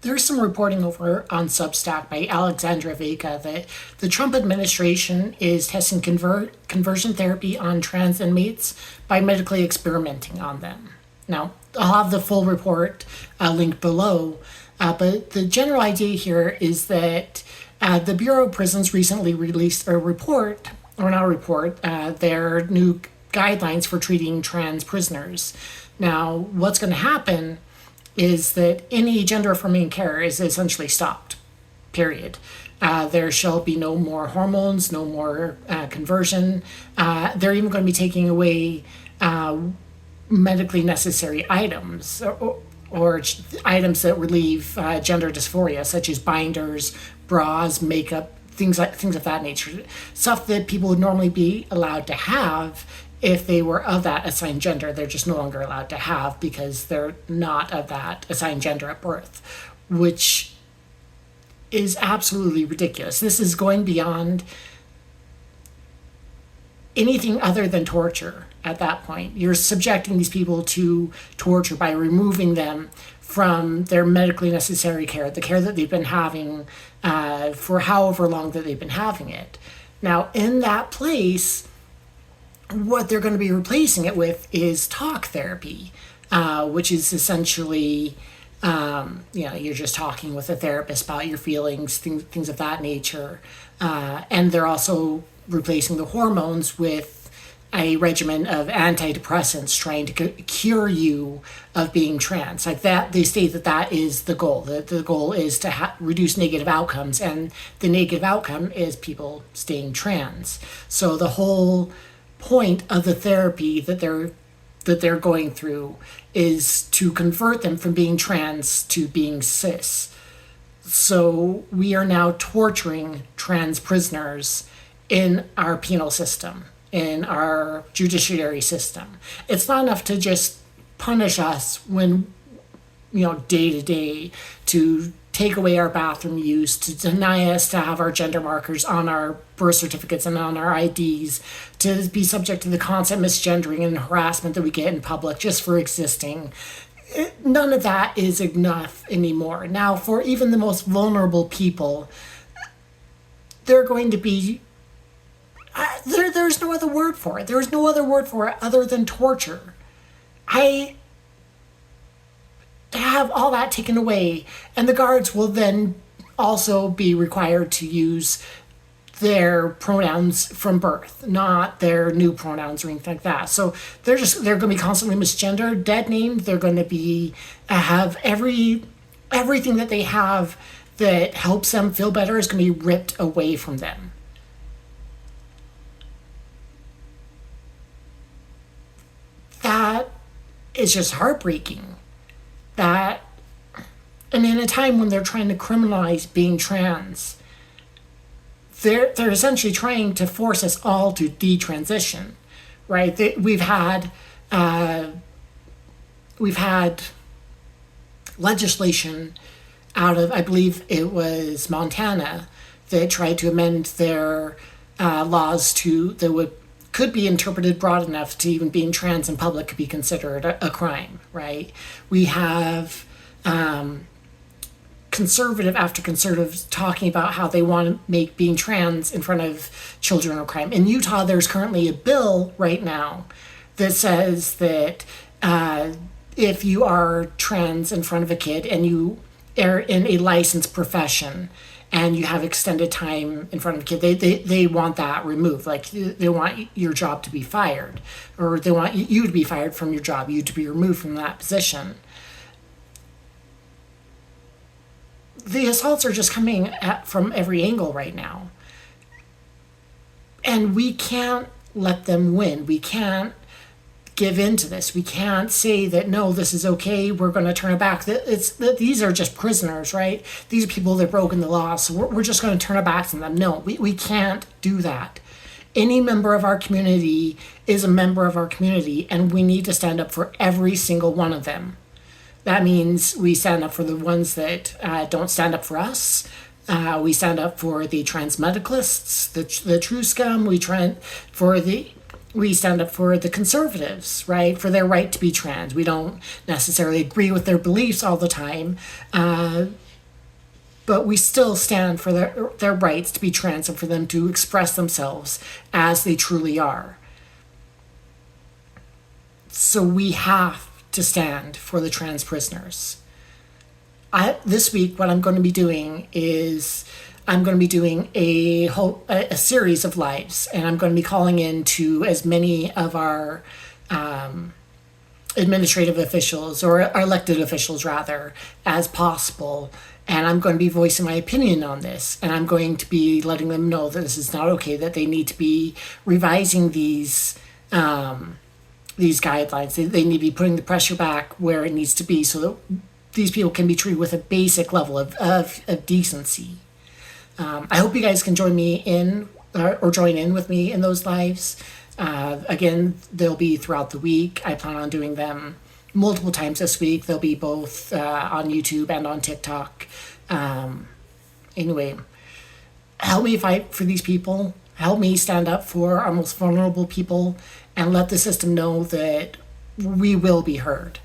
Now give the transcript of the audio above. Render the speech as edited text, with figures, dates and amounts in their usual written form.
There's some reporting over on Substack by Alexandra Vega that the Trump administration is testing conversion therapy on trans inmates by medically experimenting on them. Now, I'll have the full report linked below, but the general idea here is that the Bureau of Prisons recently released a report, or not a report, their new guidelines for treating trans prisoners. Now, what's going to happen is that any gender affirming care is essentially stopped, period. There shall be no more hormones, no more conversion. They're even going to be taking away medically necessary items or items that relieve gender dysphoria, such as binders, bras, makeup, things of that nature. Stuff that people would normally be allowed to have if they were of that assigned gender. They're just no longer allowed to have because they're not of that assigned gender at birth, which is absolutely ridiculous. This is going beyond anything other than torture at that point. You're subjecting these people to torture by removing them from their medically necessary care, the care that they've been having for however long that they've been having it. Now, in that place, what they're going to be replacing it with is talk therapy, which is essentially, you're just talking with a therapist about your feelings, things of that nature. And they're also replacing the hormones with a regimen of antidepressants trying to cure you of being trans. Like that, they state that that is the goal. That the goal is to reduce negative outcomes, and the negative outcome is people staying trans. So the whole point of the therapy that they're going through is to convert them from being trans to being cis. So we are now torturing trans prisoners in our penal system, in our judiciary system. It's not enough to just punish us when, day to day, to take away our bathroom use, to deny us to have our gender markers on our birth certificates and on our IDs, to be subject to the constant misgendering and harassment that we get in public just for existing. None of that is enough anymore. Now, for even the most vulnerable people, they're going to be there's no other word for it. There's no other word for it other than torture. To have all that taken away, and the guards will then also be required to use their pronouns from birth, not their new pronouns or anything like that. So they're going to be constantly misgendered, dead named. They're going to be have everything that they have that helps them feel better is going to be ripped away from them. That is just heartbreaking. That, and in a time when they're trying to criminalize being trans, they're essentially trying to force us all to detransition, right? We've had legislation out of, I believe it was Montana, that tried to amend their laws that could be interpreted broad enough to even being trans in public could be considered a crime, right? We have conservative after conservative talking about how they want to make being trans in front of children a crime. In Utah, there's currently a bill right now that says that if you are trans in front of a kid and you are in a licensed profession and you have extended time in front of a kid, they want that removed. Like, they want your job to be fired, or they want you to be fired from your job, you to be removed from that position. The assaults are just coming from every angle right now. And we can't let them win. We can't give in to this. We can't say that, no, this is okay, we're going to turn it back. These are just prisoners, right? These are people that have broken the law, so we're just going to turn it back to them. No, we can't do that. Any member of our community is a member of our community, and we need to stand up for every single one of them. That means we stand up for the ones that don't stand up for us. We stand up for the trans medicalists, the true scum. We stand up for the conservatives, right, for their right to be trans. We don't necessarily agree with their beliefs all the time, but we still stand for their rights to be trans and for them to express themselves as they truly are. So we have to stand for the trans prisoners. This week, what I'm going to be doing is I'm going to be doing a series of lives, and I'm going to be calling in to as many of our administrative officials, or our elected officials rather, as possible. And I'm going to be voicing my opinion on this, and I'm going to be letting them know that this is not okay, that they need to be revising these guidelines. They need to be putting the pressure back where it needs to be so that these people can be treated with a basic level of decency. I hope you guys can join me in or join in with me in those lives. Again, they'll be throughout the week. I plan on doing them multiple times this week. They'll be both on YouTube and on TikTok. Anyway, help me fight for these people. Help me stand up for our most vulnerable people, and let the system know that we will be heard.